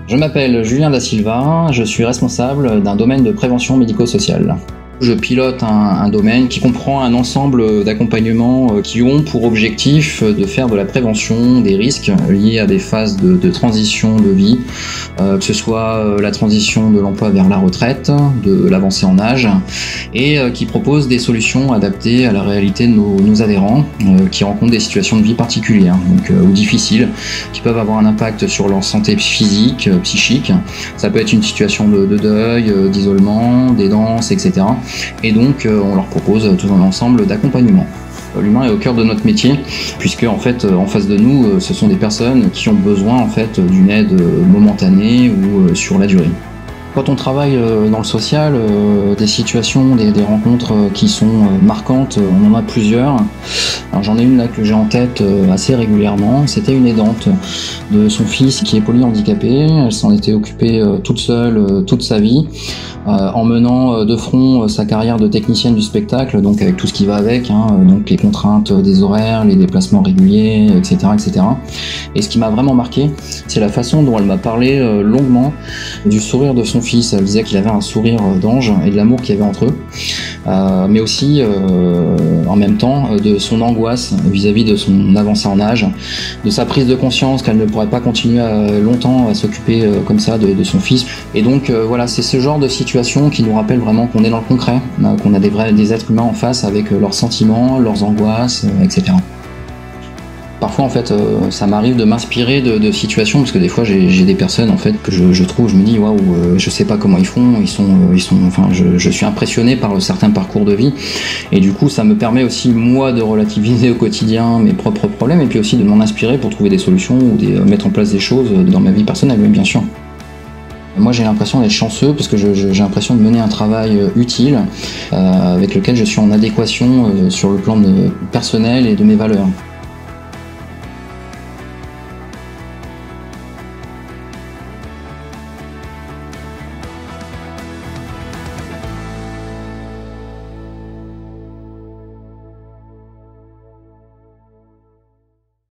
Je m'appelle Julien Da Silva, je suis responsable d'un domaine de prévention médico-sociale. Je pilote un domaine qui comprend un ensemble d'accompagnements qui ont pour objectif de faire de la prévention des risques liés à des phases de transition de vie, que ce soit la transition de l'emploi vers la retraite, de l'avancée en âge, et qui propose des solutions adaptées à la réalité de nos adhérents qui rencontrent des situations de vie particulières ou difficiles, qui peuvent avoir un impact sur leur santé physique, psychique. Ça peut être une situation de deuil, d'isolement, d'aidance, etc. Et donc on leur propose tout un ensemble d'accompagnement. L'humain est au cœur de notre métier, puisque en fait en face de nous ce sont des personnes qui ont besoin en fait d'une aide momentanée ou sur la durée. Quand on travaille dans le social, des situations, des rencontres qui sont marquantes, on en a plusieurs. Alors j'en ai une là que j'ai en tête assez régulièrement. C'était une aidante de son fils qui est polyhandicapé. Elle s'en était occupée toute seule toute sa vie, en menant de front sa carrière de technicienne du spectacle, donc avec tout ce qui va avec, donc les contraintes des horaires, les déplacements réguliers, etc., etc. Et ce qui m'a vraiment marqué, c'est la façon dont elle m'a parlé longuement du sourire de son fils. Elle disait qu'il avait un sourire d'ange et de l'amour qu'il y avait entre eux, mais aussi en même temps de son angoisse vis-à-vis de son avancée en âge, de sa prise de conscience qu'elle ne pourrait pas continuer longtemps à s'occuper comme ça de son fils. Et donc voilà, c'est ce genre de situation qui nous rappelle vraiment qu'on est dans le concret, qu'on a des êtres humains en face avec leurs sentiments, leurs angoisses, etc. Parfois en fait ça m'arrive de m'inspirer de situations, parce que des fois j'ai des personnes en fait que je trouve, je me dis waouh, je sais pas comment ils font, enfin je suis impressionné par certains parcours de vie, et du coup ça me permet aussi moi de relativiser au quotidien mes propres problèmes, et puis aussi de m'en inspirer pour trouver des solutions ou mettre en place des choses dans ma vie personnelle, oui, bien sûr. Moi j'ai l'impression d'être chanceux parce que j'ai l'impression de mener un travail utile avec lequel je suis en adéquation sur le plan personnel et de mes valeurs.